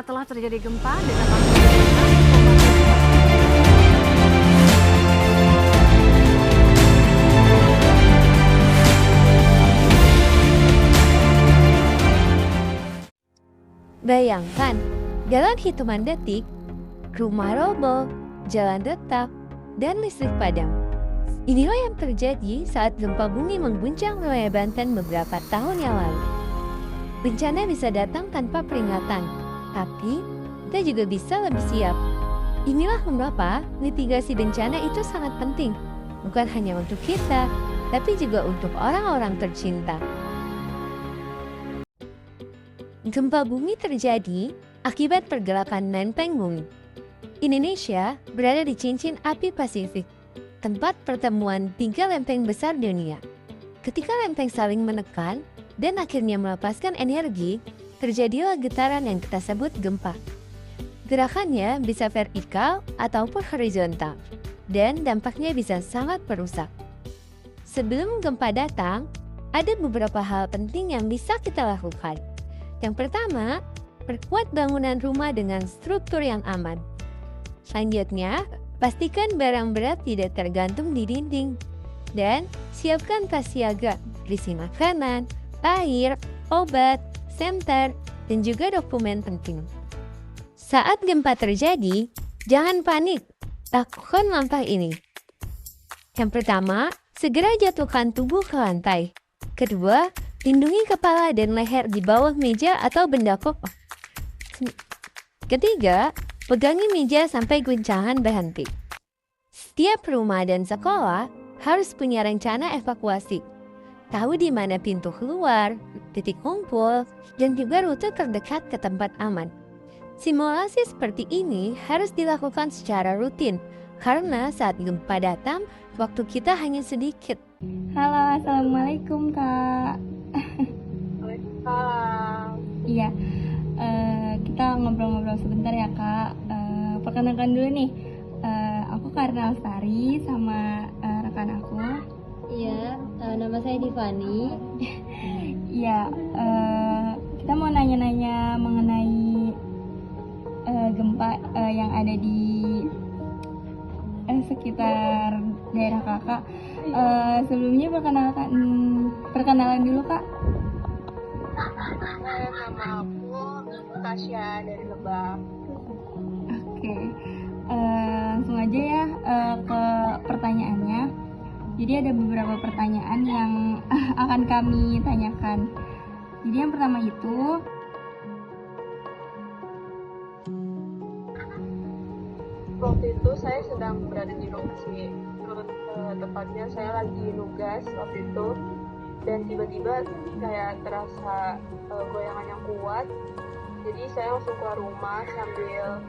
Setelah terjadi gempa dengan magnitudo 6,7. Bayangkan, dalam hitungan detik, rumah roboh, jalan retak, dan listrik padam. Inilah yang terjadi saat gempa bumi mengguncang wilayah Banten beberapa tahun yang lalu. Bencana bisa datang tanpa peringatan, tapi kita juga bisa lebih siap. Inilah mengapa mitigasi bencana itu sangat penting, bukan hanya untuk kita, tapi juga untuk orang-orang tercinta. Gempa bumi terjadi akibat pergerakan lempeng bumi. Indonesia berada di cincin api Pasifik, tempat pertemuan 3 lempeng besar dunia. Ketika lempeng saling menekan dan akhirnya melepaskan energi, terjadilah getaran yang kita sebut gempa. Gerakannya bisa vertikal ataupun horizontal, dan dampaknya bisa sangat merusak. Sebelum gempa datang, ada beberapa hal penting yang bisa kita lakukan. Yang pertama, perkuat bangunan rumah dengan struktur yang aman. Selanjutnya, pastikan barang berat tidak tergantung di dinding. Dan siapkan tas siaga, berisi makanan, air, obat, senter, dan juga dokumen penting. Saat gempa terjadi, jangan panik. Lakukan langkah ini. Yang pertama, segera jatuhkan tubuh ke lantai. Kedua, lindungi kepala dan leher di bawah meja atau benda kokoh. Ketiga, pegangi meja sampai guncangan berhenti. Setiap rumah dan sekolah harus punya rencana evakuasi. Tahu di mana pintu keluar, titik kumpul, dan juga rute terdekat ke tempat aman. Simulasi seperti ini harus dilakukan secara rutin, karena saat gempa datang, waktu kita hanya sedikit. Halo, assalamualaikum kak. Waalaikumsalam. Iya, kita ngobrol-ngobrol sebentar ya kak. Perkenalkan dulu nih, aku Karna Lestari sama rekan aku. Iya, nama saya Divani. Iya, kita mau nanya-nanya mengenai gempa yang ada di sekitar daerah kakak. Sebelumnya perkenalan dulu kak. Nama aku Tasya dari Lebak. Oke, langsung aja ya ke pertanyaannya. Jadi ada beberapa pertanyaan yang akan kami tanyakan. Jadi yang pertama itu, Waktu itu saya sedang berada di lokasi, tepatnya saya lagi nugas waktu itu, dan tiba-tiba kayak terasa goyangan yang kuat. Jadi saya langsung keluar rumah sambil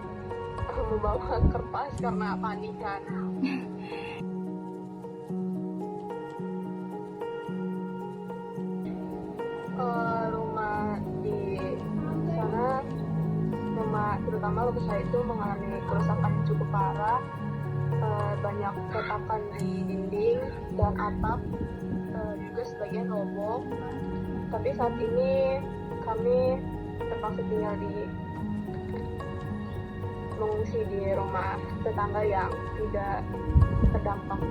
membawa kertas karena panik kan. Rumah di sana, terutama lokasi saya itu mengalami kerusakan cukup parah. Banyak retakan di dinding dan atap, juga sebagian roboh. Tapi saat ini kami terpaksa tinggal mengungsi di rumah tetangga yang tidak terdampak.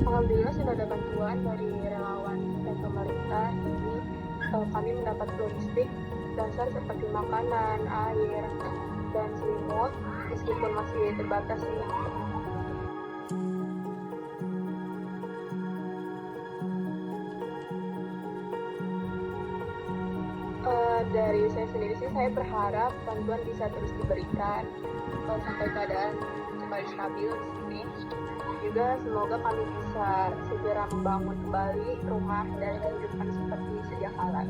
Alhamdulillah sudah ada bantuan dari relawan dan pemerintah. Jadi kami mendapat logistik dasar seperti makanan, air, dan selimut, meskipun masih terbatas sih. Dari saya sendiri sih, saya berharap bantuan bisa terus diberikan sampai keadaan kembali stabil di sini. Juga semoga kami bisa segera membangun kembali rumah dan kehidupan seperti sedia kala.